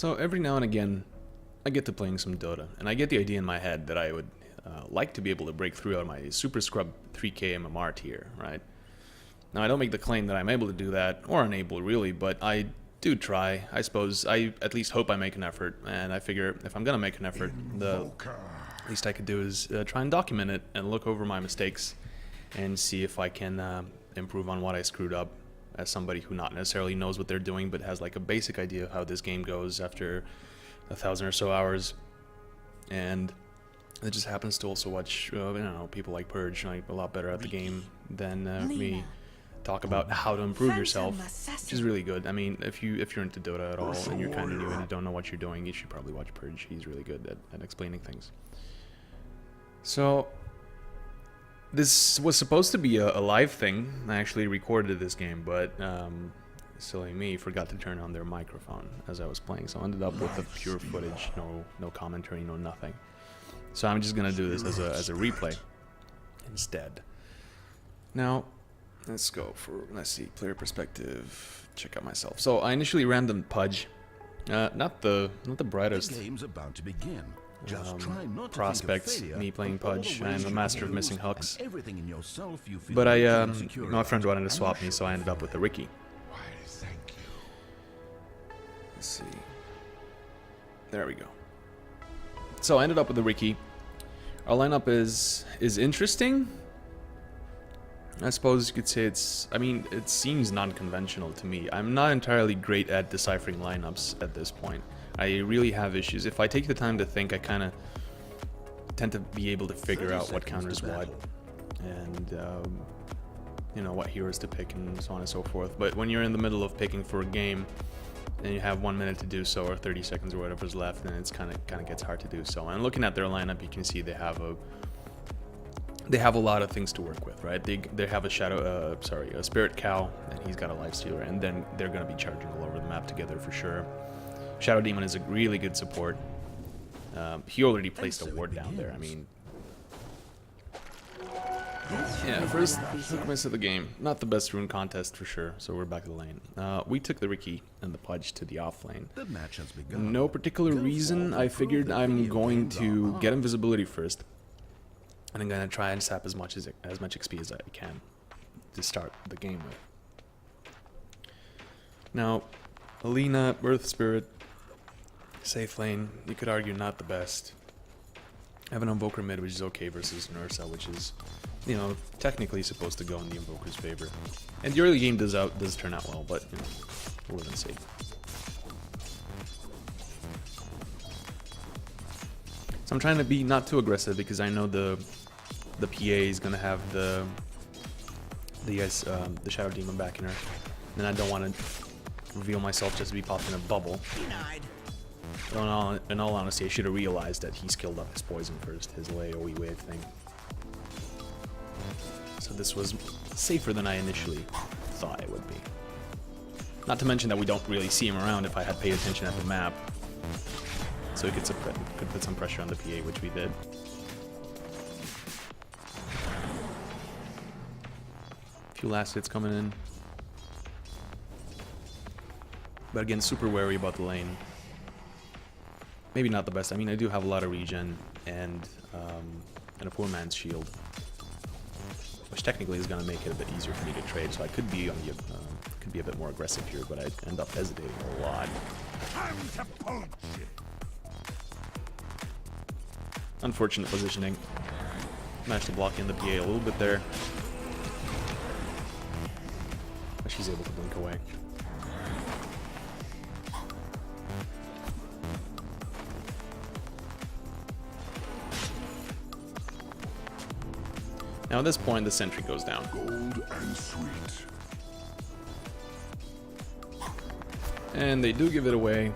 So every now and again, I get to playing some Dota, and I get the idea in my head that I would like to be able to break through on my Super Scrub 3K MMR tier, right? Now, I don't make the claim that I'm able to do that, or unable really, but I do try. I suppose I at least hope I make an effort, and I figure if I'm gonna make an effort, the least I could do is try and document it and look over my mistakes and see if I can improve on what I screwed up as somebody who not necessarily knows what they're doing but has like a basic idea of how this game goes after 1,000 or so hours. And it just happens to also watch, I don't know, people like Purge, like a lot better at the game than me, talk about how to improve yourself, which is really good. I mean, if you're into Dota at all and you're kind of new and you don't know what you're doing, you should probably watch Purge. He's really good at explaining things. So this was supposed to be a live thing. I actually recorded this game, but silly me forgot to turn on their microphone as I was playing, so I ended up with the pure footage, no commentary, no nothing. So I'm just gonna do this as a replay instead. Now, let's go for, let's see, player perspective, check out myself. So I initially ran the Pudge, not the brightest The game's about to begin. Just try not to prospects, think of me playing but all Pudge. the I ways am a you master can of missing lose hooks. and everything in yourself you feel But insecure my friend about. wanted to swap me, so I ended up with the Riki. Why, thank you. Let's see. There we go. So I ended up with the Riki. Our lineup is interesting. I suppose you could say it's, I mean, it seems non-conventional to me. I'm not entirely great at deciphering lineups at this point. I really have issues. If I take the time to think, I kind of tend to be able to figure out what counters what, and you know, what heroes to pick and so on and so forth. But when you're in the middle of picking for a game, and you have 1 minute to do so, or 30 seconds or whatever's left, then it's kind of gets hard to do so. And looking at their lineup, you can see they have a lot of things to work with, right? They have a Spirit Cow, and he's got a Lifestealer, and then they're going to be charging all over the map together for sure. Shadow Demon is a really good support. He already placed a ward down there. I mean, yeah, first hook miss of the game. Not the best rune contest for sure, so we're back to the lane. We took the Riki and the Pudge to the Offlane. The match has begun. No particular reason. I figured I'm going to get invisibility first, and I'm going to try and sap as much XP as I can to start the game with. Now, Alina, Earth Spirit, safe lane, you could argue not the best. I have an Invoker mid, which is okay, versus an Ursa, which is, you know, technically supposed to go in the Invoker's favor. And the early game does turn out well, but, you know, we'll live and see. So I'm trying to be not too aggressive because I know the PA is gonna have the Shadow Demon back in her, and I don't want to reveal myself just to be popped in a bubble. In all honesty, I should have realized that he skilled up his poison first, his AoE wave thing. So this was safer than I initially thought it would be. Not to mention that we don't really see him around if I had paid attention at the map. So it could put some pressure on the PA, which we did. A few last hits coming in. But again, super wary about the lane. Maybe not the best. I mean, I do have a lot of regen and a poor man's shield, which technically is going to make it a bit easier for me to trade. So I could be a bit more aggressive here, but I end up hesitating a lot. Unfortunate positioning. Managed to block in the PA a little bit there, but she's able to blink away. Now at this point, the sentry goes down. Gold and sweet. And they do give it away.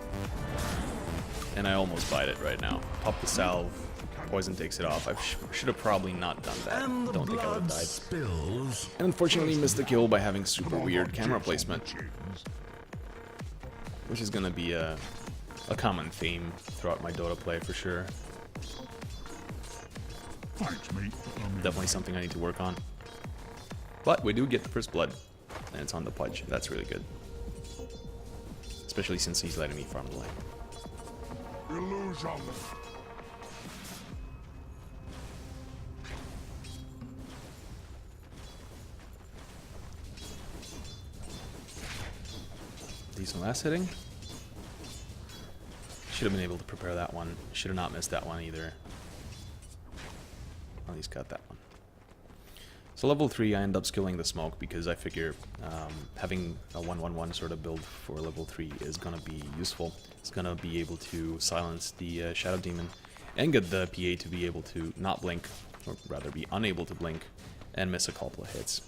And I almost bite it right now. Pop the salve. Poison takes it off. I should have probably not done that. And Don't think I would have died. spills. And unfortunately missed the kill by having super weird camera placement, which is going to be a common theme throughout my Dota play for sure. Thanks, mate. Definitely something I need to work on. But we do get the first blood, and it's on the Pudge. That's really good. Especially since he's letting me farm the lane. Illusions. Decent last hitting. Should have been able to prepare that one. Should have not missed that one either. At least got that one. So level 3, I end up skilling the smoke because I figure having a 1-1-1 sort of build for level 3 is going to be useful. It's going to be able to silence the Shadow Demon and get the PA to be able to not blink, or rather be unable to blink, and miss a couple of hits.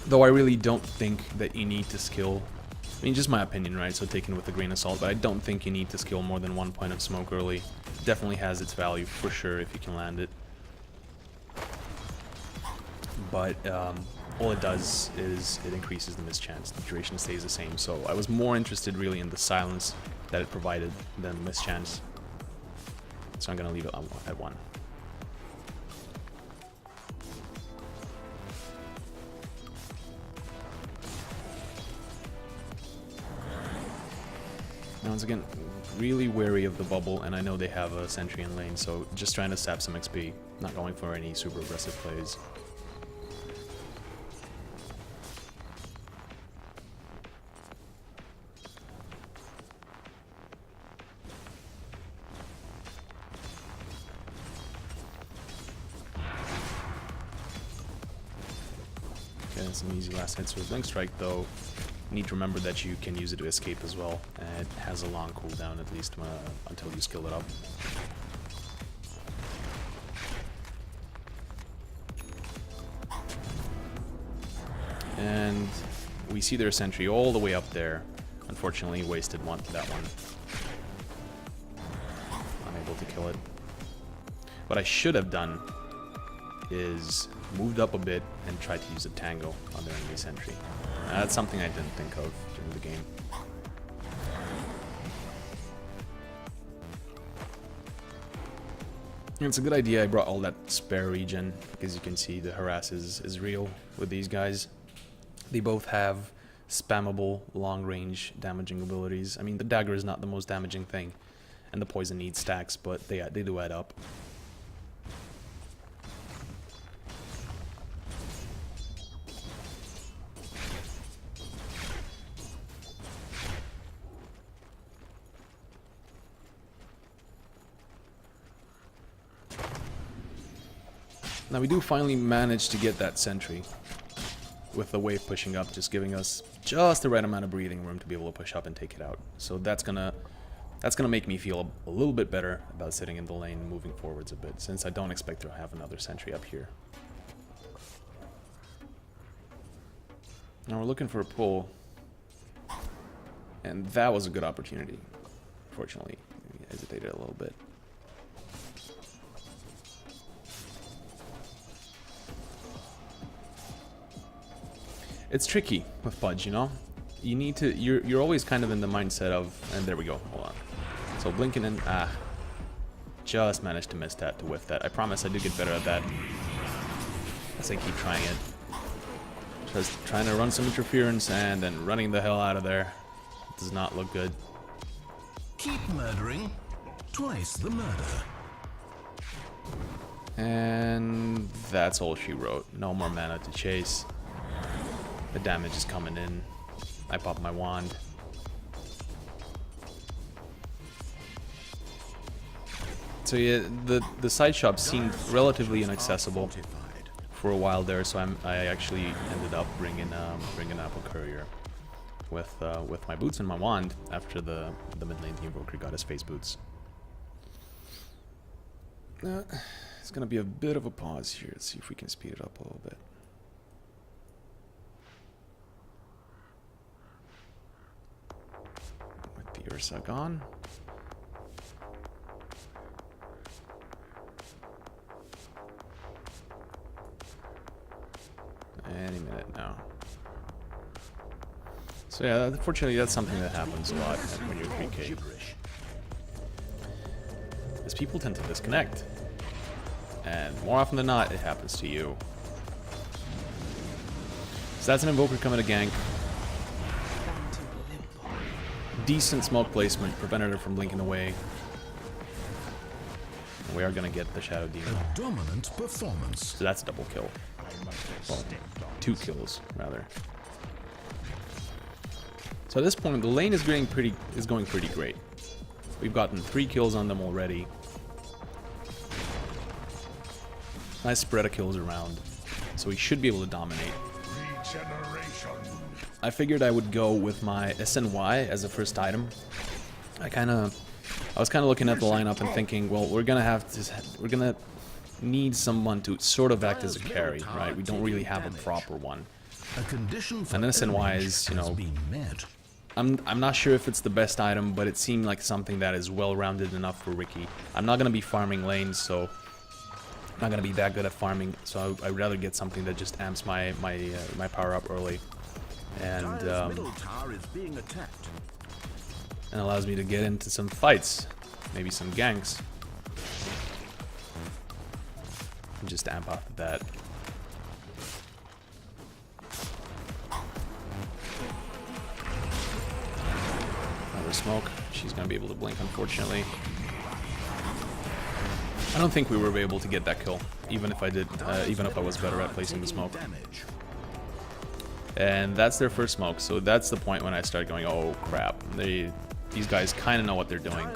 Though I really don't think that you need to skill, I mean, just my opinion, right, so taken with a grain of salt, but I don't think you need to skill more than 1 point of smoke early. Definitely has its value for sure if you can land it. But all it does is it increases the miss chance. The duration stays the same, so I was more interested really in the silence that it provided than the miss chance. So I'm going to leave it at 1. Now, once again, really wary of the bubble, and I know they have a sentry in lane, so just trying to sap some XP, not going for any super aggressive plays. Okay, some easy last hits with Blink Strike, though. Need to remember that you can use it to escape as well, and it has a long cooldown at least until you skill it up. And we see their sentry all the way up there. Unfortunately, wasted that one. Unable to kill it. What I should have done is moved up a bit and tried to use a tango on their enemy sentry. That's something I didn't think of during the game. It's a good idea I brought all that spare regen, because you can see the harass is real with these guys. They both have spammable long-range damaging abilities. I mean, the dagger is not the most damaging thing, and the poison needs stacks, but they do add up. Now we do finally manage to get that sentry with the wave pushing up, just giving us just the right amount of breathing room to be able to push up and take it out. So that's gonna make me feel a little bit better about sitting in the lane and moving forwards a bit, since I don't expect to have another sentry up here. Now we're looking for a pull, and that was a good opportunity. Fortunately, we hesitated a little bit. It's tricky with Pudge, you know? You need to, you're always kind of in the mindset of, and there we go, hold on. So blinking and, just managed to miss that, to whiff that. I promise I do get better at that as I keep trying it. Just trying to run some interference and then running the hell out of there. It does not look good. Keep murdering. Twice the murder. And that's all she wrote. No more mana to chase. The damage is coming in. I pop my wand. So yeah, the side shop seemed relatively inaccessible for a while there, so I actually ended up bringing Apple Courier with my boots and my wand after the mid lane invoker got his face boots. It's gonna be a bit of a pause here. Let's see if we can speed it up a little bit. The Ursa gone. Any minute now. So yeah, unfortunately that's something that happens a lot when you're 3K. As people tend to disconnect. And more often than not, it happens to you. So that's an invoker coming to gank. decent smoke placement prevented her from blinking away. And we are gonna get the Shadow Demon. A dominant performance. So that's a double kill. Well, 2 kills, rather. So at this point, the lane is going pretty great. We've gotten 3 kills on them already. Nice spread of kills around. So we should be able to dominate. Regeneration. I figured I would go with my SNY as the first item. I was kind of looking at the lineup and thinking, well, we're gonna need someone to sort of act as a carry, right? We don't really have a proper one. A condition for And SNY is, you know, I'm not sure if it's the best item, but it seemed like something that is well-rounded enough for Riki. I'm not gonna be farming lanes, so I'm not gonna be that good at farming. So I'd rather get something that just amps my power up early, and allows me to get into some fights, maybe some ganks, and just amp off of that. Another smoke. She's gonna be able to blink, unfortunately. I don't think we were able to get that kill, even if I did, even if I was better at placing the smoke. And that's their first smoke, so that's the point when I started going, oh crap, these guys kind of know what they're doing.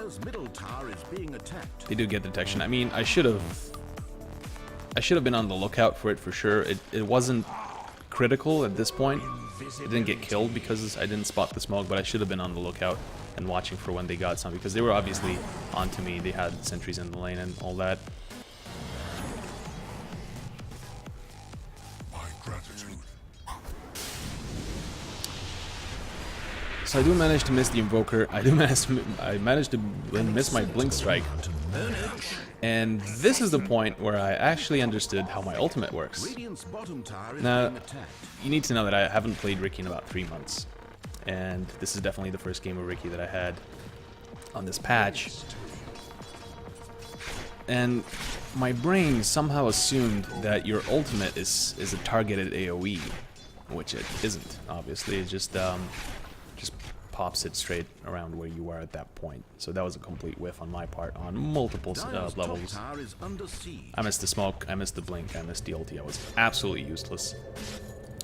They do get detection. I mean, I should have been on the lookout for it for sure. It wasn't critical at this point. It didn't get killed because I didn't spot the smoke, but I should have been on the lookout and watching for when they got some, because they were obviously onto me. They had sentries in the lane and all that. My gratitude. So I do manage to miss the Invoker. I managed to miss my Blink Strike. And this is the point where I actually understood how my ultimate works. Now, you need to know that I haven't played Riki in about 3 months. And this is definitely the first game of Riki that I had on this patch. And my brain somehow assumed that your ultimate is a targeted AoE, which it isn't, obviously. It just pops it straight around where you are at that point. So that was a complete whiff on my part on multiple levels. I missed the smoke, I missed the blink, I missed the ulti. I was absolutely useless.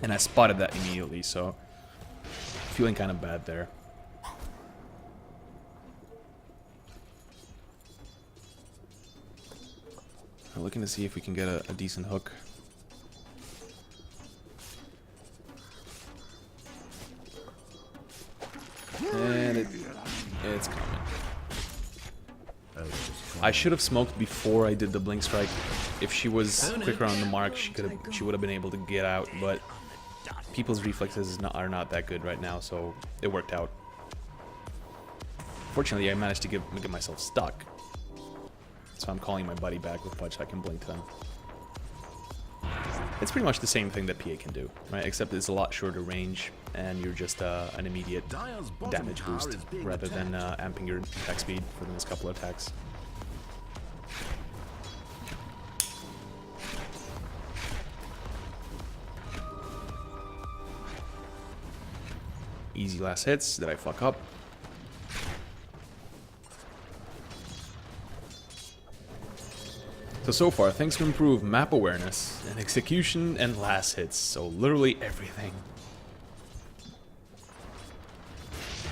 And I spotted that immediately, so feeling kind of bad there. I'm looking to see if we can get a decent hook. And it's coming. I should have smoked before I did the blink strike. If she was quicker on the mark, she would have been able to get out, but people's reflexes are not that good right now, so it worked out. Fortunately, I managed to get myself stuck. So I'm calling my buddy back with Pudge so I can blink them. It's pretty much the same thing that PA can do, right? Except it's a lot shorter range, and you're just an immediate damage boost rather than amping your attack speed for the next couple of attacks. Easy last hits. Did I fuck up? So far, things to improve map awareness and execution and last hits. So literally everything.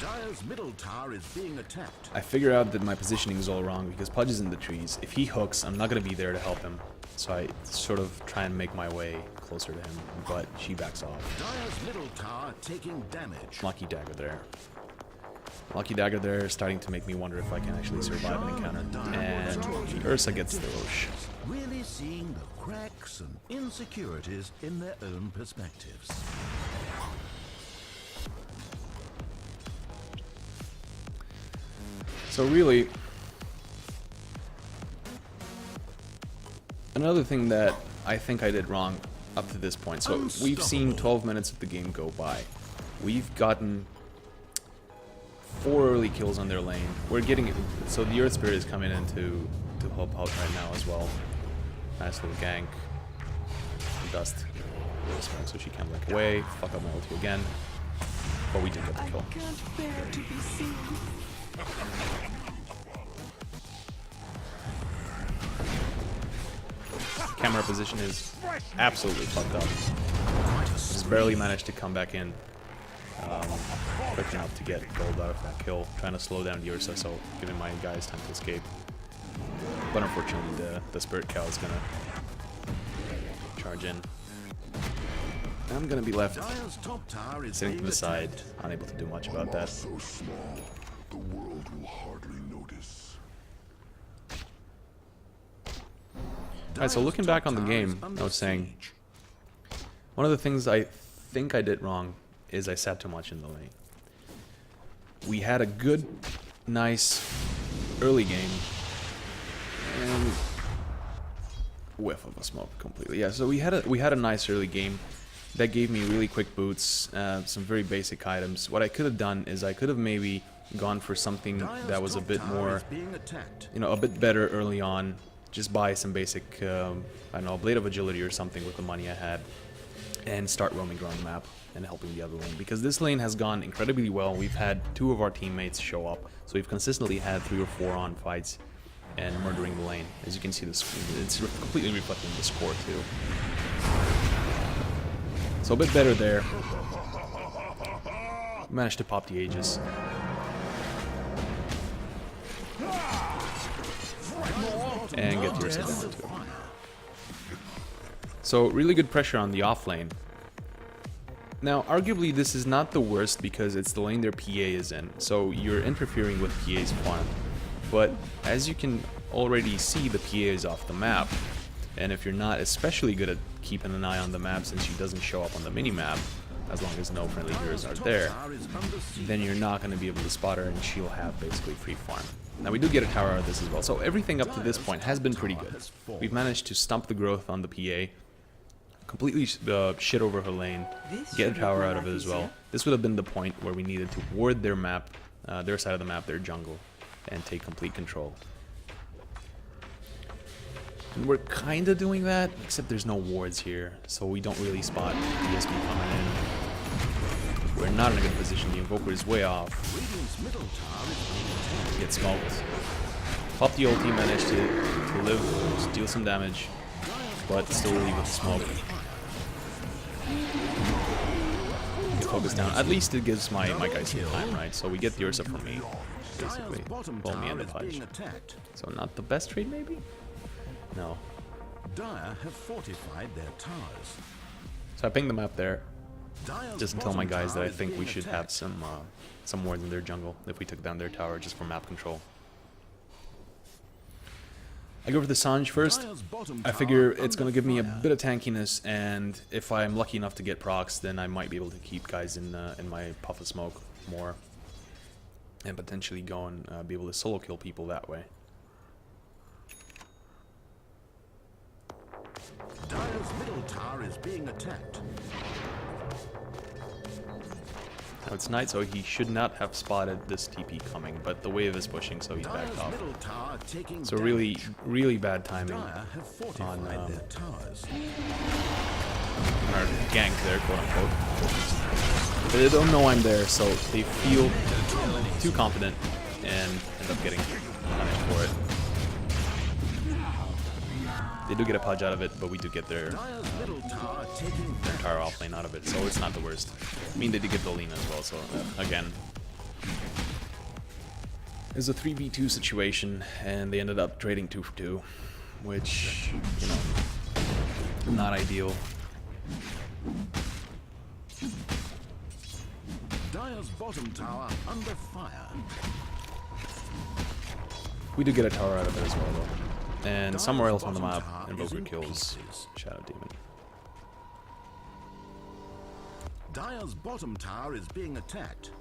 Dire's middle tower is being attacked. I figure out that my positioning is all wrong because Pudge is in the trees. If he hooks, I'm not going to be there to help him. So I sort of try and make my way closer to him, but she backs off. Dire's middle tower taking damage. Lucky dagger there. Lucky dagger there, starting to make me wonder if I can actually survive an encounter. And the Ursa gets the Roche. Really seeing the cracks and insecurities in their own perspectives. So really, another thing that I think I did wrong up to this point. So we've seen 12 minutes of the game go by. We've gotten 4 early kills on their lane. We're getting, so the Earth Spirit is coming in to help out right now as well. Nice little gank. Dust. So she can blink away. Fuck up my ulti again. but we did get the kill. Can't bear to be seen. Camera position is absolutely fucked up. Just barely managed to come back in quick enough to get gold out of that kill. Trying to slow down the Ursa, so giving my guys time to escape. But unfortunately, the Spirit Cow is gonna charge in. And I'm gonna be left sitting to the side, unable to do much about that. So small, the world will hardly notice. Alright, so looking back on the game, I was saying, one of the things I think I did wrong is I sat too much in the lane. We had a good, nice early game, and whiff of a smoke completely. Yeah, so we had a nice early game that gave me really quick boots, some very basic items. What I could have done is I could have maybe gone for something that was a bit more, you know, a bit better early on. Just buy some basic, I don't know, a Blade of Agility or something with the money I had, and start roaming around the map and helping the other lane. Because this lane has gone incredibly well. We've had 2 of our teammates show up, so we've consistently had 3 or 4 on fights and murdering the lane. As you can see, it's completely reflecting the score too. So a bit better there. Managed to pop the Aegis. And get the Ursa down too. So really good pressure on the off lane. Now, arguably this is not the worst because it's the lane their PA is in, so you're interfering with PA's farm. But as you can already see, the PA is off the map, and if you're not especially good at keeping an eye on the map since she doesn't show up on the mini-map, as long as no friendly heroes are there, then you're not going to be able to spot her and she'll have basically free farm. Now we do get a tower out of this as well, so everything up to this point has been pretty good. We've managed to stump the growth on the PA, completely shit over her lane, get a tower out of it as well. This would have been the point where we needed to ward their map, their side of the map, their jungle, and take complete control. And we're kinda doing that, except there's no wards here, so we don't really spot DSP coming in. We're not in a good position, the Invoker is way off. Get smoked. Pop the ulti, managed to live, deal some damage, but still leave with the smoke. Focus down. At least it gives my guys some time, right? So we get the Ursa from me, basically. Well, me and the Pudge. So not the best trade, maybe? No. Dire have fortified their towers. So I pinged them up there, just to tell my guys that I think we should have some wards in their jungle if we took down their tower just for map control. I go for the Sanj first. I figure it's going to give me a bit of tankiness, and if I'm lucky enough to get procs, then I might be able to keep guys in my puff of smoke more, and potentially go and be able to solo kill people that way. Dire's middle tower is being attacked. Now it's night, so he should not have spotted this TP coming, but the wave is pushing, so he's backed off. So really, really bad timing on our gank there, quote unquote. But they don't know I'm there, so they feel too confident and end up getting punished for it. They do get a Pudge out of it, but we do get their entire offlane out of it, so it's not the worst. I mean, they did get the lean as well, so again. It's a 3v2 situation, and they ended up trading 2 for 2, which, you know, not ideal. Dire's bottom tower under fire. We do get a tower out of it as well, though. And somewhere else on the map, Invoker kills Shadow Demon. Dire's bottom tower is being attacked.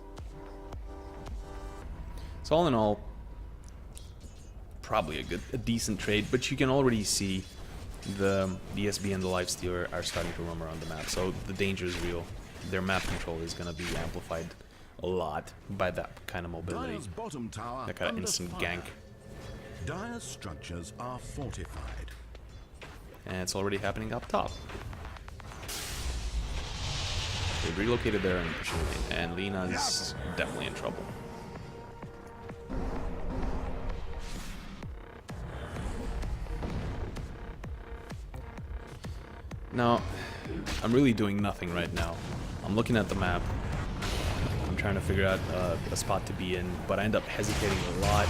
So all in all, probably a decent trade, but you can already see the SB and the Lifestealer are starting to roam around the map, so the danger is real. Their map control is going to be amplified a lot by that kind of mobility, that kind of instant gank. Dire's structures are fortified. And it's already happening up top. They've relocated there and pushing lane, and Lina's definitely in trouble. Now, I'm really doing nothing right now. I'm looking at the map. I'm trying to figure out a spot to be in, but I end up hesitating a lot.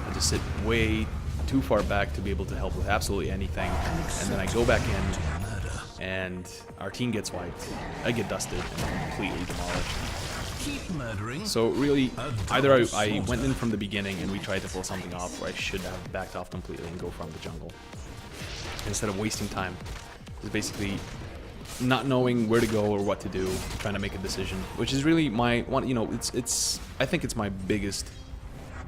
I just sit way too far back to be able to help with absolutely anything, and then I go back in, and our team gets wiped. I get dusted and completely demolished. Keep murdering. So really, either I went in from the beginning and we tried to pull something off, or I should have backed off completely and go from the jungle. Instead of wasting time. It's basically not knowing where to go or what to do, trying to make a decision, which is really my one. You know, I think it's my biggest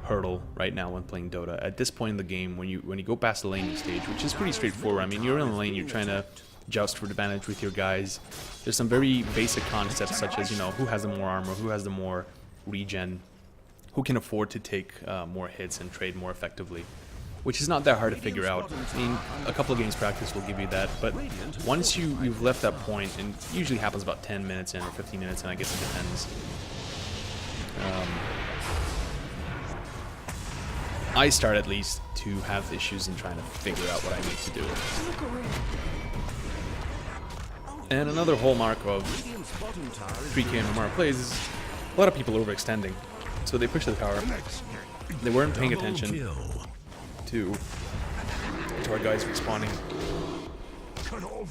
hurdle right now when playing Dota. At this point in the game, when you go past the laning stage, which is pretty straightforward. I mean, you're in the lane, you're trying to joust for advantage with your guys. There's some very basic concepts such as, you know, who has the more armor, who has the more regen, who can afford to take more hits and trade more effectively, which is not that hard to figure out. I mean, a couple of games practice will give you that, but once you've left that point, and it usually happens about 10 minutes in or 15 minutes in, I guess it depends. I start at least to have issues in trying to figure out what I need to do. And another hallmark of 3K MMR plays is a lot of people overextending. So they push the tower. They weren't paying attention to our guys respawning.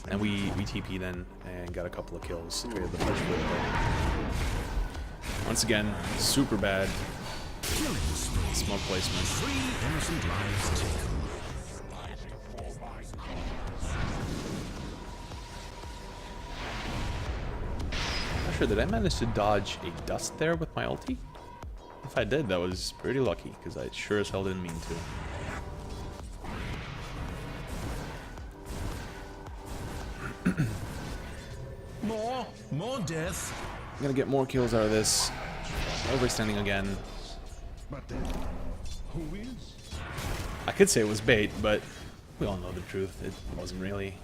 And we TP then and got a couple of kills. Traded the push for it. Once again, super bad smoke placement. Not sure, did I manage to dodge a dust there with my ulti? If I did, that was pretty lucky, because I sure as hell didn't mean to. More death. I'm gonna get more kills out of this. Overextending again. But then, who is? I could say it was bait, but we all know the truth. It wasn't really.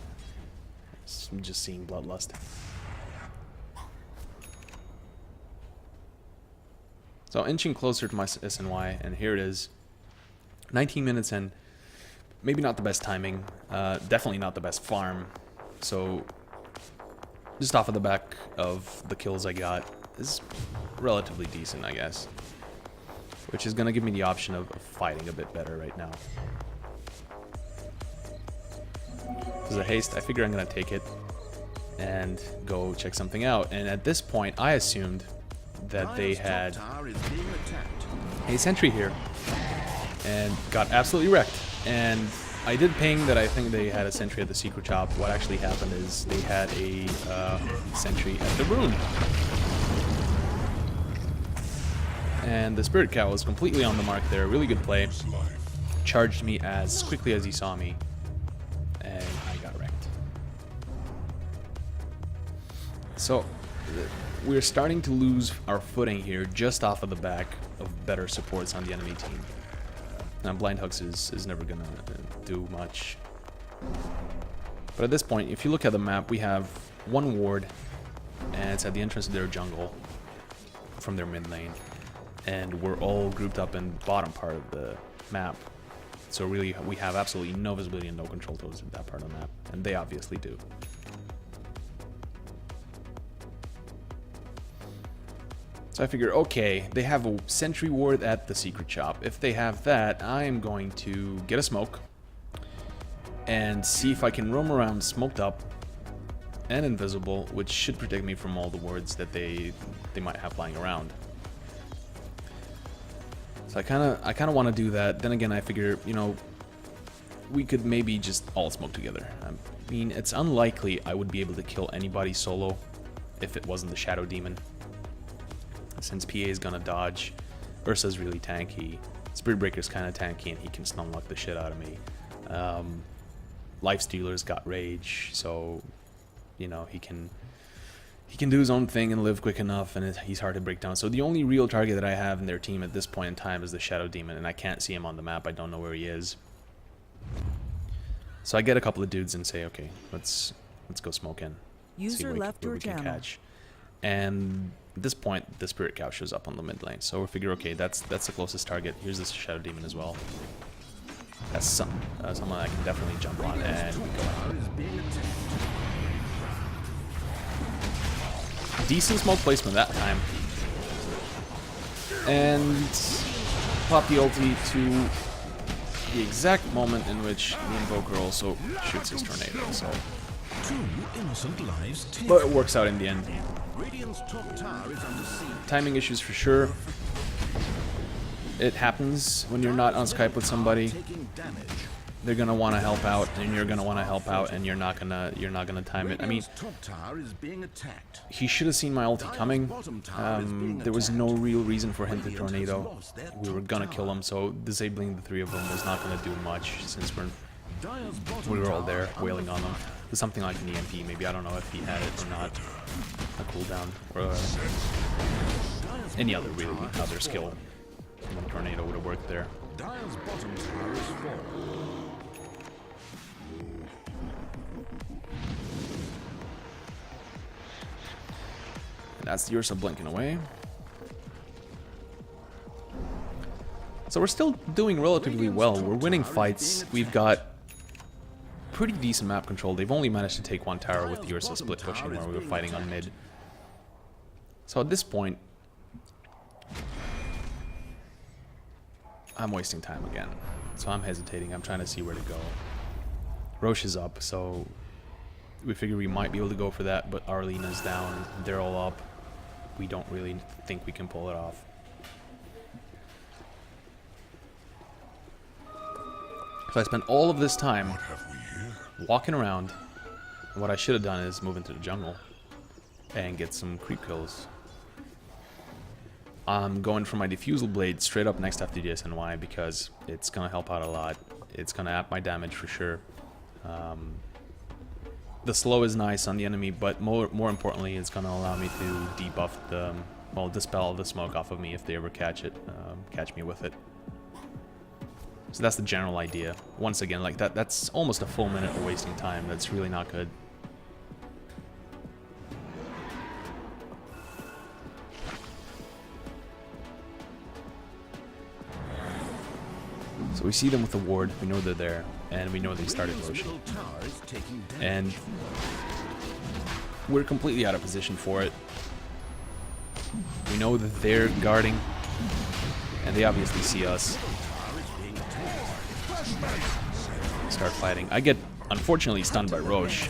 It's just seeing bloodlust. So inching closer to my SNY, and here it is. 19 minutes in. Maybe not the best timing. Definitely not the best farm. So just off of the back of the kills I got is relatively decent, I guess. Which is going to give me the option of fighting a bit better right now. As a haste, I figure I'm going to take it and go check something out. And at this point, I assumed that they had a sentry here and got absolutely wrecked. And I did ping that I think they had a sentry at the secret shop. What actually happened is they had a sentry at the rune. And the Spirit Cow was completely on the mark there. Really good play. Charged me as quickly as he saw me. And I got wrecked. So we're starting to lose our footing here just off of the back of better supports on the enemy team. Now blind hooks is never gonna do much. But at this point, if you look at the map, we have one ward, and it's at the entrance of their jungle from their mid lane. And we're all grouped up in the bottom part of the map. So really, we have absolutely no visibility and no control towards that part of the map. And they obviously do. So I figure, okay, they have a sentry ward at the secret shop. If they have that, I am going to get a smoke and see if I can roam around smoked up and invisible, which should protect me from all the wards that they might have lying around. So I kind of want to do that. Then again, I figure, you know, we could maybe just all smoke together. I mean, it's unlikely I would be able to kill anybody solo if it wasn't the Shadow Demon. Since PA is gonna dodge, Ursa's really tanky, Spirit Breaker's kind of tanky, and he can stun lock the shit out of me. Lifestealer's got rage, so you know he can do his own thing and live quick enough, and he's hard to break down. So the only real target that I have in their team at this point in time is the Shadow Demon, and I can't see him on the map. I don't know where he is. So I get a couple of dudes and say, okay, let's go smoke in. User left your channel. Catch. And at this point, the Spirit Cow shows up on the mid lane. So we figure, okay, that's the closest target. Here's this Shadow Demon as well. That's someone I can definitely jump on, and we go in. Decent smoke placement that time. And pop the ulti to the exact moment in which the Invoker also shoots his Tornado. So, but it works out in the end. Timing issues for sure. It happens when you're not on Skype with somebody. They're gonna want to help out, and you're gonna want to help out, and you're not gonna time it. I mean, he should have seen my ulti coming. There was no real reason for him to tornado. We were gonna kill him, so disabling the three of them was not gonna do much since we were all there wailing on them. It was something like an EMP, maybe. I don't know if he had it or not. A cooldown or any other really other skill. One tornado would have worked there. Dire's bottom tower is full. And that's the Ursa blinking away. So we're still doing relatively well. We're winning fights. We've got pretty decent map control. They've only managed to take one tower with the Ursa split pushing while we were fighting on mid. So at this point, I'm wasting time again. So I'm hesitating. I'm trying to see where to go. Roche is up, so we figure we might be able to go for that, but Arlena's down. They're all up. We don't really think we can pull it off. So I spent all of this time walking around. What I should have done is move into the jungle and get some creep kills. I'm going for my Diffusal Blade straight up next after DSNY because it's going to help out a lot. It's going to up my damage for sure. The slow is nice on the enemy, but more importantly, it's going to allow me to debuff the, well, dispel the smoke off of me if they ever catch me with it. So that's the general idea. Once again, like that's almost a full minute of wasting time. That's really not good. So we see them with the ward, we know they're there, and we know they started Roshi. And we're completely out of position for it. We know that they're guarding, and they obviously see us. Start fighting. I get, unfortunately, stunned by Roche.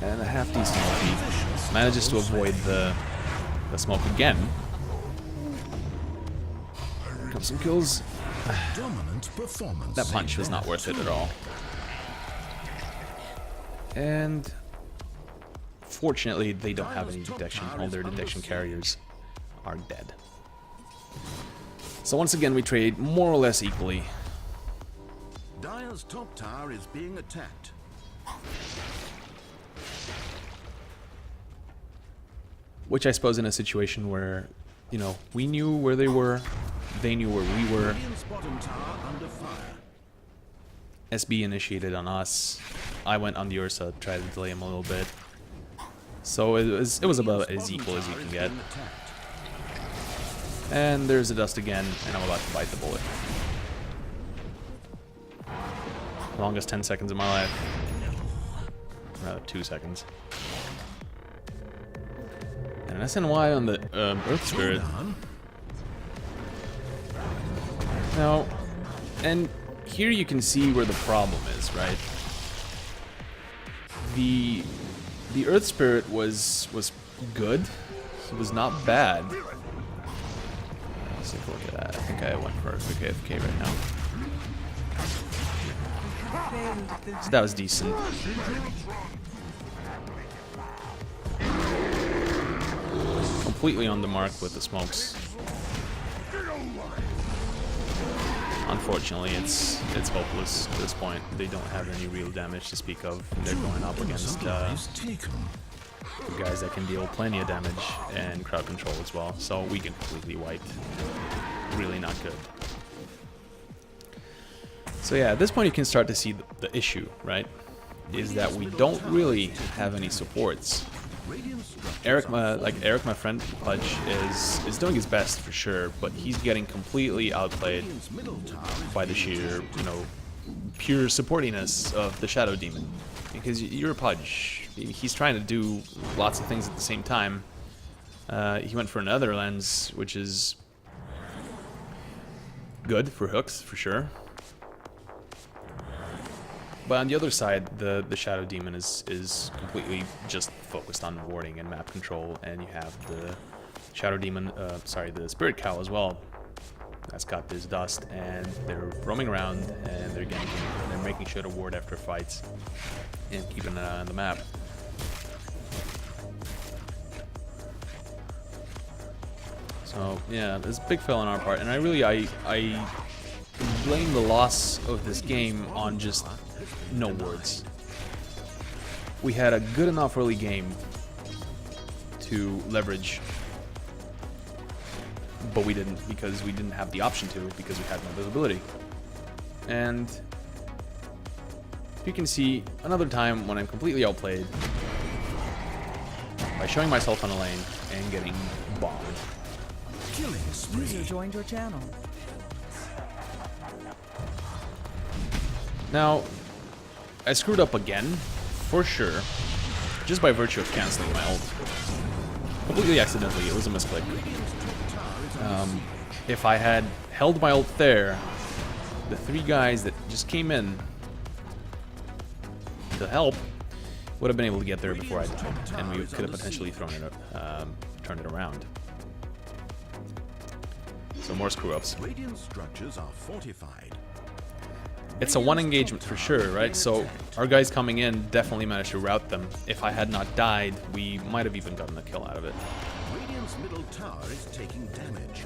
And a half-decent ulti manages to avoid the smoke again. Got some kills. That punch was not worth it at all. And fortunately, they don't have any detection. All their detection carriers are dead. So once again, we trade more or less equally. Dire's top tower is being attacked. Which I suppose in a situation where, you know, we knew where they were, they knew where we were. SB initiated on us. I went on the Ursa, tried to delay him a little bit. So it was about as equal as you can get. And there's the dust again, and I'm about to bite the bullet. Longest 10 seconds of my life. Rather, 2 seconds. And an SNY on the Earth Spirit. Now, and here you can see where the problem is, right? The Earth Spirit was good. It was not bad. Let's take a look at that. I think I went for a quick AFK right now. So that was decent. Completely on the mark with the smokes. Unfortunately, it's hopeless at this point. They don't have any real damage to speak of. They're going up against guys that can deal plenty of damage and crowd control as well. So we get completely wiped. Really not good. So yeah, at this point you can start to see the issue, right? is that we don't really have any supports. Eric, my friend Pudge, is doing his best for sure, but he's getting completely outplayed by the sheer, pure supportiness of the Shadow Demon. Because you're a Pudge, he's trying to do lots of things at the same time. He went for another lens, which is good for hooks for sure. But on the other side, the Shadow Demon is completely just focused on warding and map control, and you have the Shadow Demon, the Spirit Cow as well. That's got this dust, and they're roaming around, and they're making sure to ward after fights, and keeping an eye on the map. So yeah, there's a big fail on our part, and I blame the loss of this game on just no words. We had a good enough early game to leverage, but we didn't, because we didn't have the option to, because we had no visibility. And you can see another time when I'm completely outplayed by showing myself on a lane and getting bombed. User joined your channel. Now, I screwed up again, for sure, just by virtue of canceling my ult. Completely accidentally, it was a misclick. If I had held my ult there, the 3 guys that just came in to help would have been able to get there before I died, and we could have potentially turned it around. So more screw-ups. Radiant structures are fortified. It's a 1 engagement for sure, right? So our guys coming in definitely managed to rout them. If I had not died, we might have even gotten a kill out of it. Radiant's middle tower is taking damage.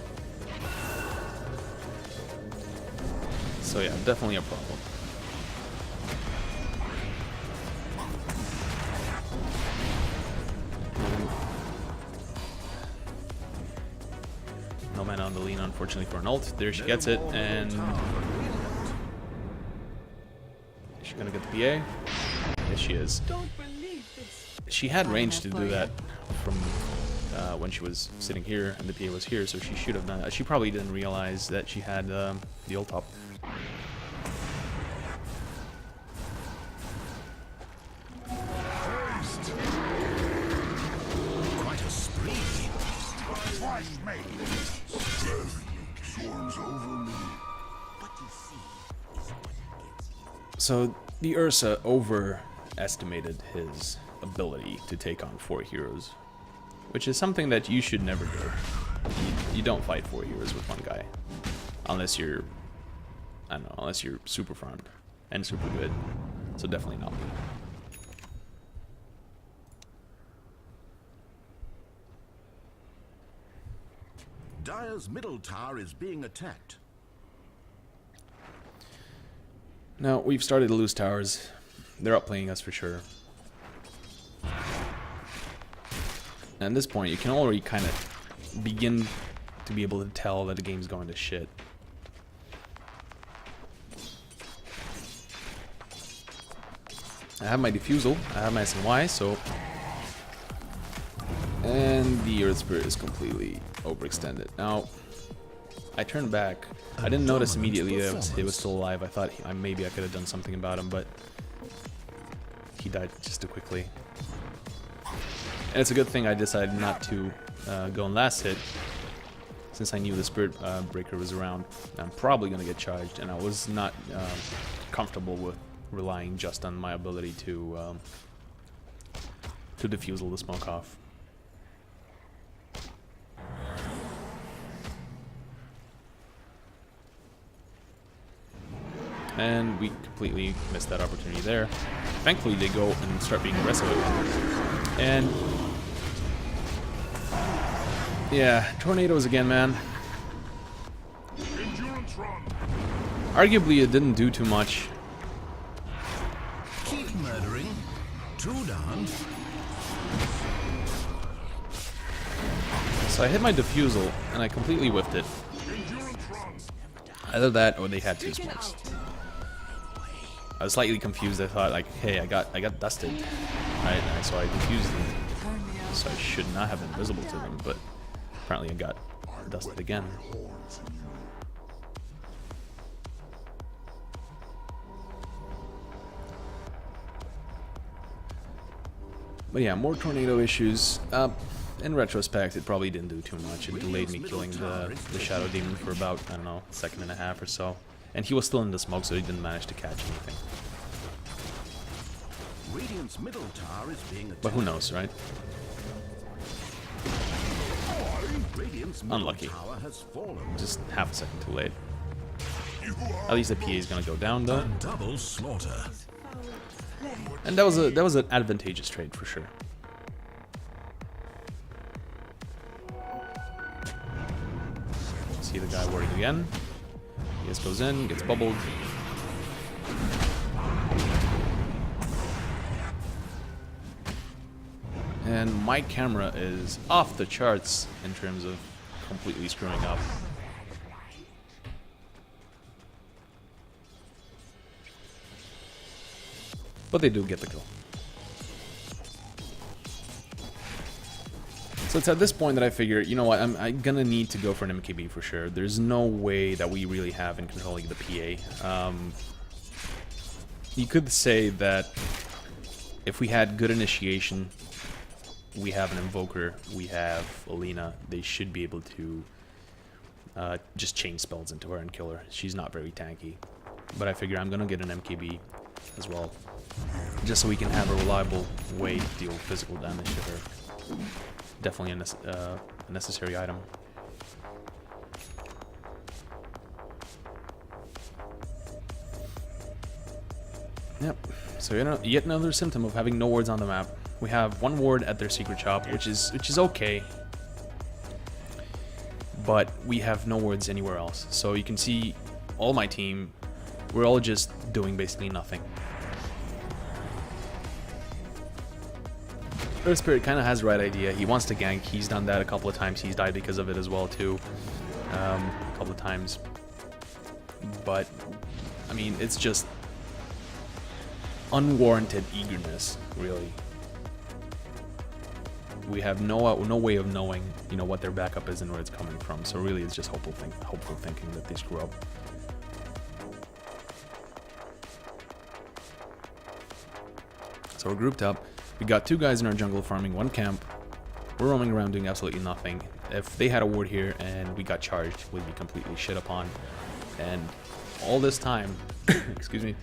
So yeah, definitely a problem. No mana on the lean, unfortunately, for an ult. There she gets it, and is she gonna get the PA? Yes, she is. Don't believe this. She had range to do that from when she was sitting here and the PA was here, so she should have done that. She probably didn't realize that she had the ult up. Quite a spree. Swarms over me. So the Ursa overestimated his ability to take on 4 heroes, which is something that you should never do. You don't fight 4 heroes with 1 guy, unless you're, I don't know, unless you're super farmed and super good. So definitely not me. Dire's middle tower is being attacked. Now, we've started to lose towers. They're outplaying us for sure. And at this point, you can already kind of begin to be able to tell that the game's going to shit. I have my defusal, I have my SNY, so... And the Earth Spirit is completely overextended. Now, I turned back. I didn't notice immediately that he was still alive. I thought maybe I could have done something about him, but he died just too quickly. And it's a good thing I decided not to go on last hit, since I knew the Spirit Breaker was around. I'm probably going to get charged, and I was not comfortable with relying just on my ability to defusal the smoke off. And we completely missed that opportunity there. Thankfully, they go and start being aggressive again. And yeah, tornadoes again, man. Arguably, it didn't do too much. Keep murdering. 2 down. So I hit my defusal, and I completely whiffed it. Either that, or they had 2 smokes. I was slightly confused. I thought like, hey, I got dusted, right? And so I confused them. So I should not have been visible to them, but apparently I got dusted again. But yeah, more tornado issues. In retrospect, it probably didn't do too much. It delayed me killing the Shadow Demon for about, I don't know, a second and a half or so. And he was still in the smoke, so he didn't manage to catch anything. Radiant's middle tower is being attacked. But who knows, right? Radiant's middle Unlucky. tower has fallen. Just half a second too late. At least the PA is gonna go down though. Double slaughter. And that was an advantageous trade for sure. See the guy warding again. He just goes in, gets bubbled. And my camera is off the charts in terms of completely screwing up. But they do get the kill. So it's at this point that I figure, you know what, I'm gonna need to go for an MKB for sure. There's no way that we really have in controlling the PA. You could say that if we had good initiation, we have an Invoker, we have Alina, they should be able to just chain spells into her and kill her. She's not very tanky. But I figure I'm gonna get an MKB as well, just so we can have a reliable way to deal physical damage to her. Definitely a necessary item. Yep, so you know, yet another symptom of having no wards on the map. We have one ward at their secret shop, which is okay, but we have no wards anywhere else. So you can see all my team, we're all just doing basically nothing. Earth Spirit kind of has the right idea. He wants to gank. He's done that a couple of times. He's died because of it as well too, a couple of times. But I mean, it's just unwarranted eagerness, really. We have no way of knowing, you know, what their backup is and where it's coming from. So really, it's just hopeful thinking that they screw up. So we're grouped up. We got two guys in our jungle farming one camp. We're roaming around doing absolutely nothing. If they had a ward here and we got charged, we'd be completely shit upon. And all this time, excuse me,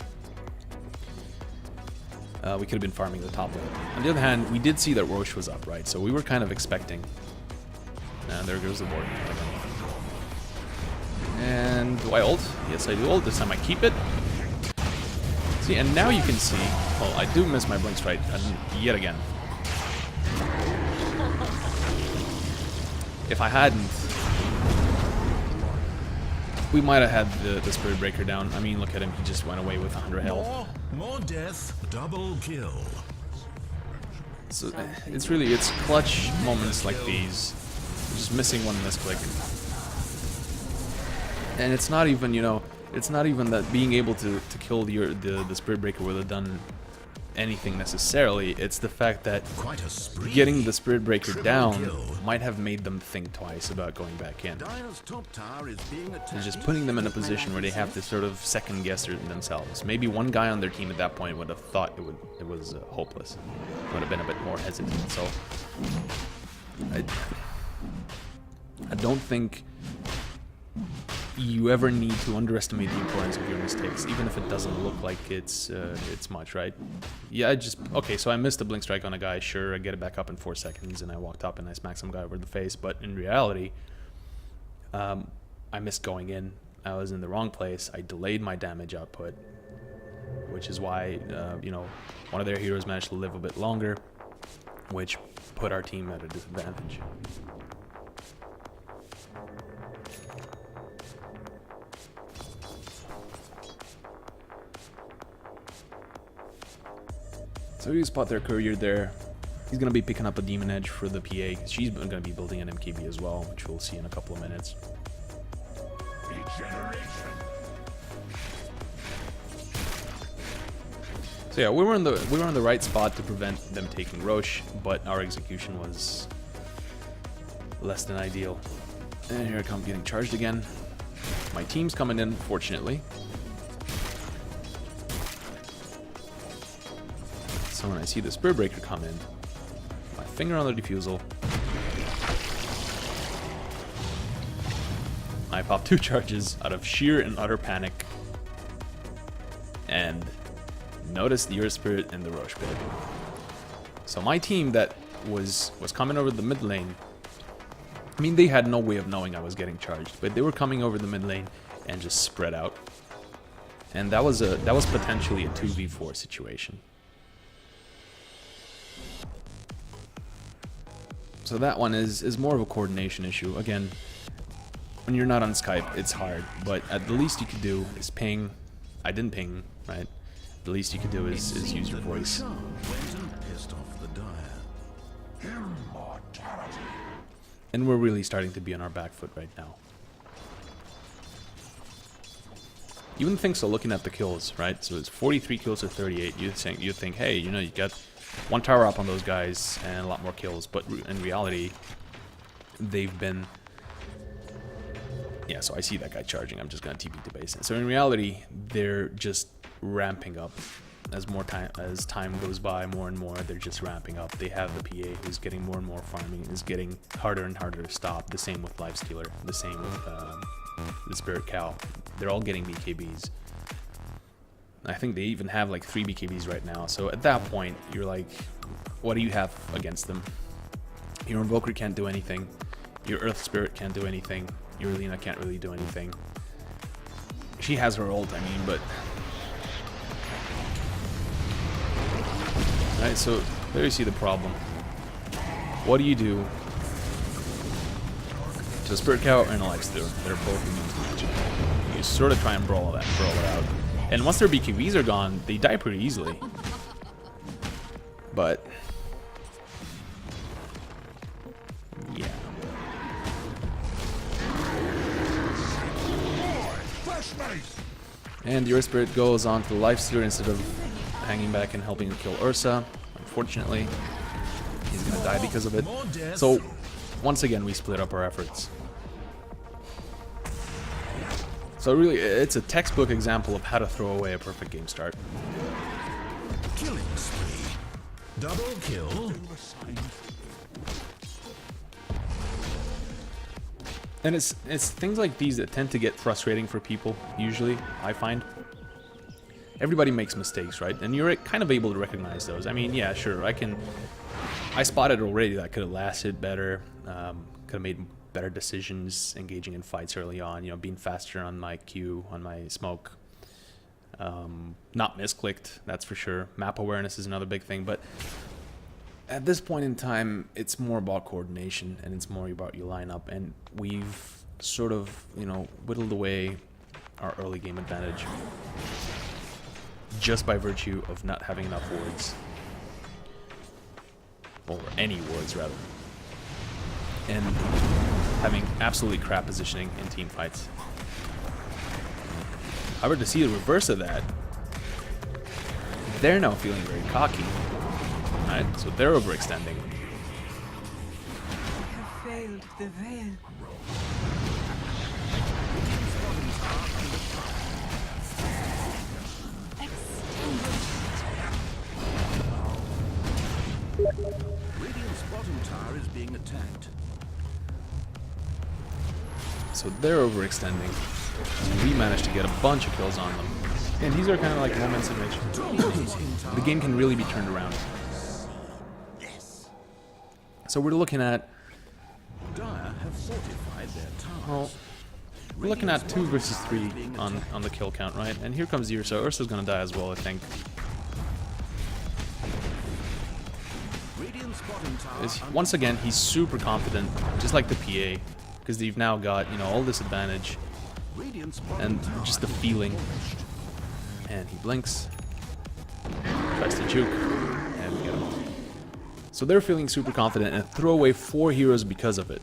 we could have been farming the top lane. On the other hand, we did see that Roche was up, right? So we were kind of expecting. And there goes the ward. And do I ult? Yes, I do ult. This time I keep it. See, and now you can see, well, I do miss my blink strike yet again. If I hadn't, we might have had the Spirit Breaker down. I mean, look at him, he just went away with 100 health. More death, double kill. So it's clutch moments like these. Just missing one misclick. And it's not even, you know, it's not even that being able to kill the Spirit Breaker would have done anything necessarily. It's the fact that getting the Spirit Breaker down might have made them think twice about going back in. It's just putting them in a position where they have to sort of second guess themselves. Maybe one guy on their team at that point would have thought it was hopeless. Would have been a bit more hesitant. So I don't think you ever need to underestimate the importance of your mistakes, even if it doesn't look like it's much, right? Yeah, okay, so I missed a blink strike on a guy, sure, I get it back up in 4 seconds, and I walked up and I smacked some guy over the face, but in reality, I missed going in, I was in the wrong place, I delayed my damage output, which is why, you know, one of their heroes managed to live a bit longer, which put our team at a disadvantage. So you spot their courier there. He's going to be picking up a Demon Edge for the PA. She's going to be building an MKB as well, which we'll see in a couple of minutes. So yeah, we were in the right spot to prevent them taking Roche, but our execution was less than ideal. And here I come getting charged again. My team's coming in, fortunately. So when I see the Spirit Breaker come in, my finger on the defusal, I pop 2 charges out of sheer and utter panic. And notice the Earth Spirit and the Roche Pit. So my team that was coming over the mid lane, I mean, they had no way of knowing I was getting charged, but they were coming over the mid lane and just spread out. And that was potentially a 2v4 situation. So that one is more of a coordination issue. Again, when you're not on Skype, it's hard, but at the least you could do is ping. I didn't ping, right? The least you could do is use your voice. And we're really starting to be on our back foot right now. You wouldn't think so looking at the kills, right? So it's 43 kills to 38. You'd think, hey, you know, you got 1 tower up on those guys and a lot more kills, but in reality, they've been... Yeah, so I see that guy charging. I'm just gonna TP to base. So in reality, they're just ramping up as time goes by. More and more, they're just ramping up. They have the PA who's getting more and more farming, is getting harder and harder to stop. The same with Lifestealer. The same with the Spirit Cow. They're all getting BKBs. I think they even have like 3 BKBs right now. So at that point, you're like, what do you have against them? Your Invoker can't do anything. Your Earth Spirit can't do anything. Your Lina can't really do anything. She has her ult, I mean, but... Alright, so there you see the problem. What do you do to a Spirit Cow and a Lifestealer? They're both immune to magic. You sort of try and brawl it out. And once their BKBs are gone, they die pretty easily. But... yeah. And your Spirit goes on to the Lifestealer instead of hanging back and helping to kill Ursa. Unfortunately, he's gonna die because of it. So, once again, we split up our efforts. So really, it's a textbook example of how to throw away a perfect game start. Killing spree. Double kill. And it's things like these that tend to get frustrating for people, usually, I find. Everybody makes mistakes, right? And you're kind of able to recognize those. I mean, yeah, sure, I spotted already that I could have lasted better, could have made better decisions, engaging in fights early on, you know, being faster on my Q, on my smoke. Not misclicked, that's for sure. Map awareness is another big thing, but at this point in time, it's more about coordination, and it's more about your lineup, and we've sort of, you know, whittled away our early game advantage just by virtue of not having enough wards. Or any wards, rather. And having absolutely crap positioning in team fights. However, to see the reverse of that, they're now feeling very cocky. Right? So they're overextending. I have failed the veil. Radiant's bottom tower is being attacked. So they're overextending. And we managed to get a bunch of kills on them. And these are kind of like moments in which the game can really be turned around. So we're looking at... Dire have fortified their towers. Well, we're looking at 2 versus 3 on the kill count, right? And here comes Ursa. Ursa's gonna die as well, I think. Once again, he's super confident, just like the PA, because they've now got, you know, all this advantage and just the feeling. And he blinks, tries to juke, and we get him. So they're feeling super confident and throw away 4 heroes because of it.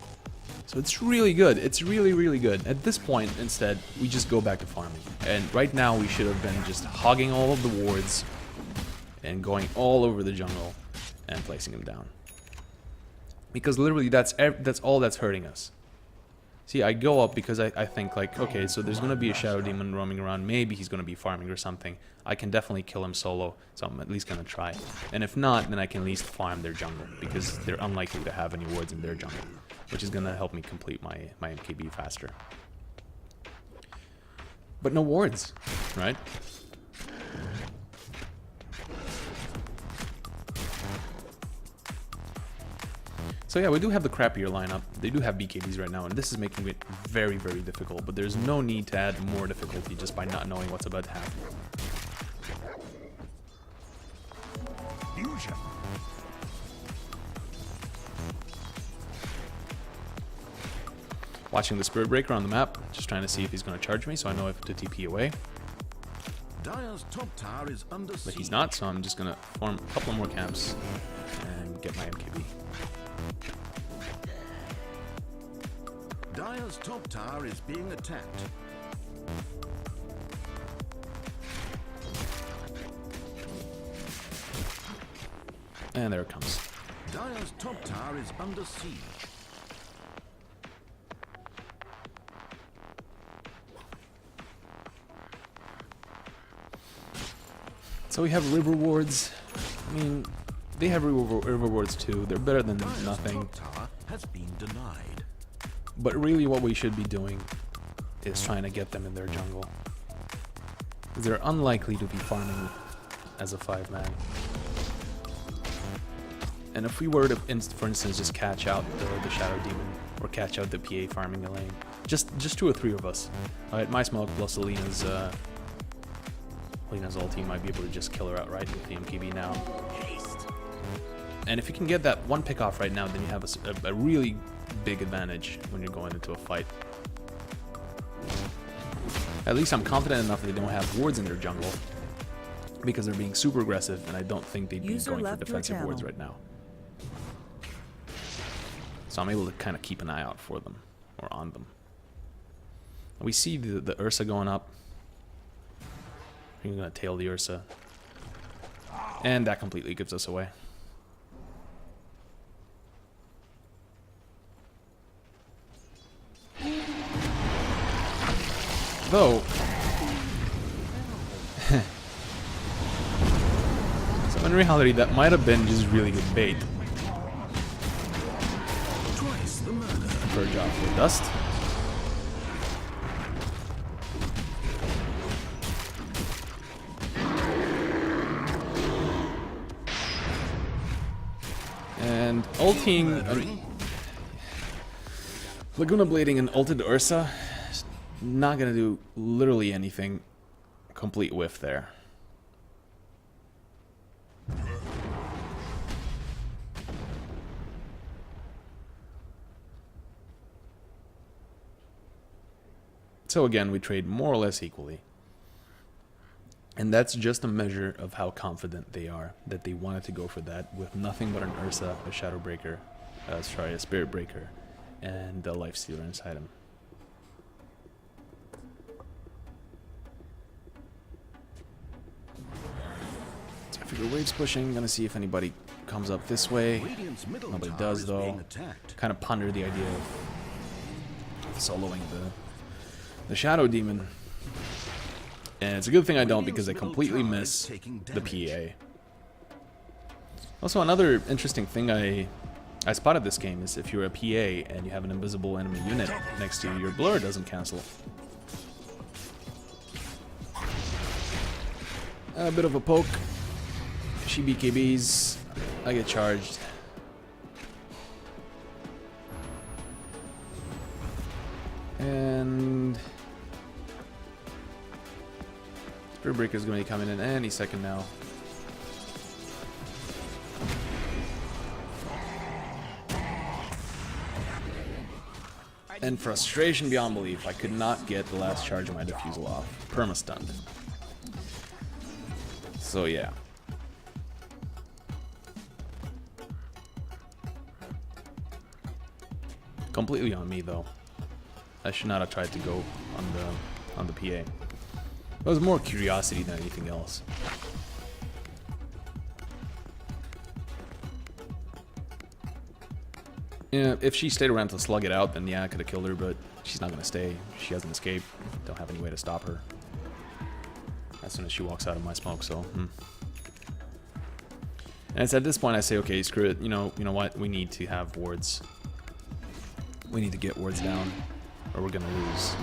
So it's really good. It's really, really good. At this point, instead, we just go back to farming. And right now, we should have been just hogging all of the wards, and going all over the jungle and placing him down. Because literally that's all that's hurting us. See, I go up because I think like, okay, so there's going to be a Shadow Demon roaming around. Maybe he's going to be farming or something. I can definitely kill him solo, so I'm at least going to try. And if not, then I can at least farm their jungle, because they're unlikely to have any wards in their jungle, which is going to help me complete my MKB faster. But no wards, right? So yeah, we do have the crappier lineup. They do have BKBs right now, and this is making it very, very difficult. But there's no need to add more difficulty just by not knowing what's about to happen. Fusion. Watching the Spirit Breaker on the map, just trying to see if he's going to charge me, so I know if to TP away. Dire's top tower is under siege. But he's not, so I'm just going to form a couple more camps and get my MKB. Dire's top tower is being attacked. And there it comes. Dire's top tower is under siege. So we have river wards. I mean, they have river wards too. They're better than Dire's nothing. top tower has been denied. But really what we should be doing is trying to get them in their jungle. They're unlikely to be farming as a 5-man. And if we were to, for instance, just catch out the Shadow Demon, or catch out the PA farming a lane, just 2 or 3 of us. Alright, my smoke plus Alina's ulti might be able to just kill her outright with the MKB now. And if you can get that one pick off right now, then you have a really big advantage when you're going into a fight. At least I'm confident enough that they don't have wards in their jungle, because they're being super aggressive, and I don't think they'd be going for defensive wards right now. So I'm able to kind of keep an eye out for them, or on them. We see the Ursa going up. We're going to tail the Ursa. And that completely gives us away. Though, so in reality, that might have been just really good bait. Twice the murder. Purge off the dust. And ulting, Laguna Blading and ulted Ursa. Not gonna do literally anything. Complete whiff there. So again, we trade more or less equally. And that's just a measure of how confident they are that they wanted to go for that with nothing but an Ursa, a Shadow Breaker, a Spirit Breaker, and a Life Stealer inside him. So I figure waves pushing, gonna see if anybody comes up this way. Radiant's middle Nobody tower does is though. being attacked. Kind of ponder the idea of soloing the Shadow Demon. And it's a good thing I don't, because I completely miss the PA. Also, another interesting thing I spotted this game is if you're a PA and you have an invisible enemy unit next to you, your blur doesn't cancel. A bit of a poke. She BKBs. I get charged. And Spirit Breaker is going to be coming in any second now. And frustration beyond belief. I could not get the last charge of my defusal off. Perma-stunned. So yeah. Completely on me though. I should not have tried to go on the PA. It was more curiosity than anything else. Yeah, if she stayed around to slug it out, then yeah, I could have killed her, but she's not gonna stay. She hasn't escaped. Don't have any way to stop her. As soon as she walks out of my smoke, so... And it's at this point I say, okay, screw it. You know what? We need to have wards. We need to get wards down, or we're gonna lose.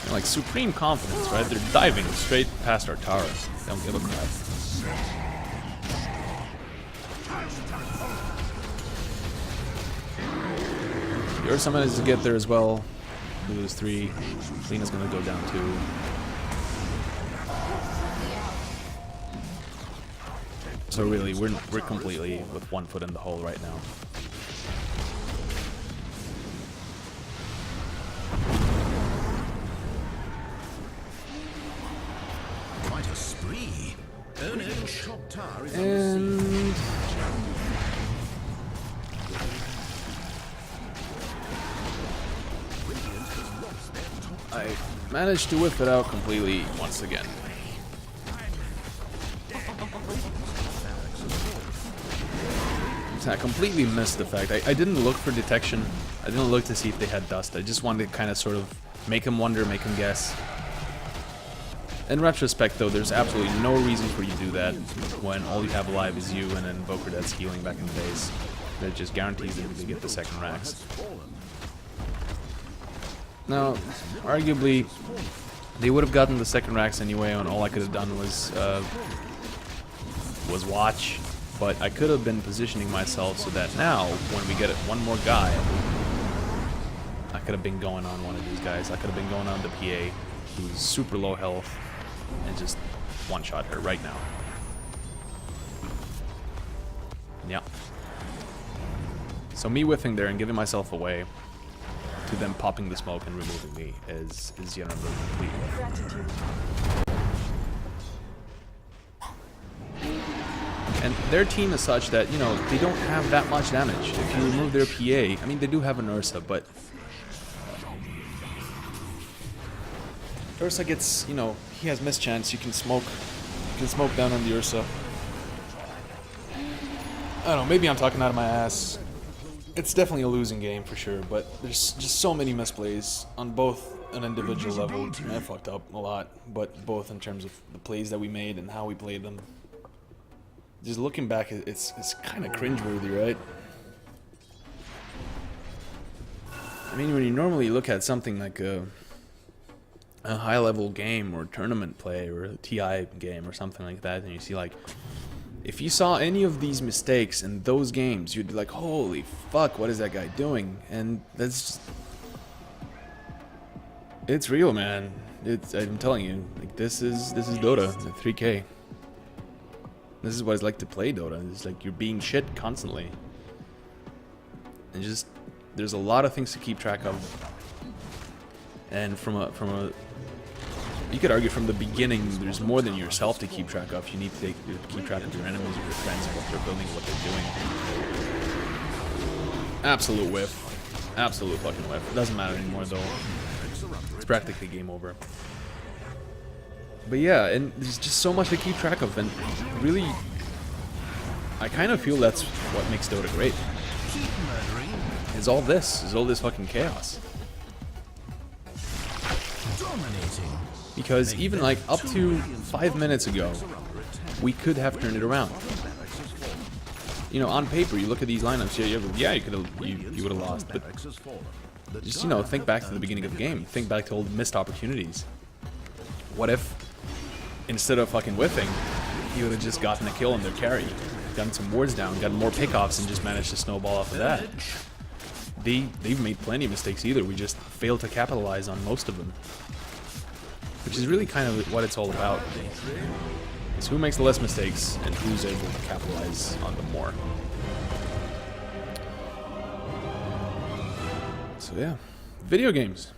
And like supreme confidence, right? They're diving straight past our tower. They don't give a crap. The Ursa managed to get there as well. Lose 3. Lena's gonna go down 2. So really, we're completely with one foot in the hole right now. Quite a spree. Oh no, shot tower is And I managed to whip it out completely once again. I completely missed the fact. I didn't look for detection. I didn't look to see if they had dust. I just wanted to kind of sort of make him wonder, make him guess. In retrospect, though, there's absolutely no reason for you to do that when all you have alive is you and an Invoker that's healing back in the base. That just guarantees them to get the second racks. Now, arguably, they would have gotten the second racks anyway, and all I could have done was watch. But I could have been positioning myself so that now, when we get one more guy, I could have been going on one of these guys. I could have been going on the PA, who's super low health, and just one-shot her right now. Yeah. So me whiffing there and giving myself away to them popping the smoke and removing me is yet another complete whiff. And their team is such that, you know, they don't have that much damage. If you remove their PA, I mean, they do have an Ursa, but Ursa gets, you know, he has mischance. You can smoke down on the Ursa. I don't know, maybe I'm talking out of my ass. It's definitely a losing game for sure, but there's just so many misplays on both an individual level. I fucked up a lot, but both in terms of the plays that we made and how we played them. Just looking back, it's kind of cringeworthy, right? I mean, when you normally look at something like a high-level game or tournament play or a TI game or something like that, and you see like, if you saw any of these mistakes in those games, you'd be like, holy fuck, what is that guy doing? And that's just, it's real, man. I'm telling you, like this is Dota, it's 3K. This is what it's like to play Dota. It's like you're being shit constantly. And just, there's a lot of things to keep track of. And from a you could argue from the beginning, there's more than yourself to keep track of. You need to keep track of your enemies, your friends, what they're building, what they're doing. Absolute whiff. Absolute fucking whiff. It doesn't matter anymore though. It's practically game over. But yeah, and there's just so much to keep track of, and really, I kind of feel that's what makes Dota great. Is all this fucking chaos. Because even like up to 5 minutes ago, we could have turned it around. You know, on paper, you look at these lineups, yeah, you would have lost, but just, you know, think back to the beginning of the game. Think back to all the missed opportunities. What if, instead of fucking whiffing, he would have just gotten a kill on their carry, gotten some wards down, gotten more pickoffs, and just managed to snowball off of that? They've made plenty of mistakes either. We just failed to capitalize on most of them. Which is really kind of what it's all about. It's who makes the less mistakes and who's able to capitalize on them more. So yeah, video games.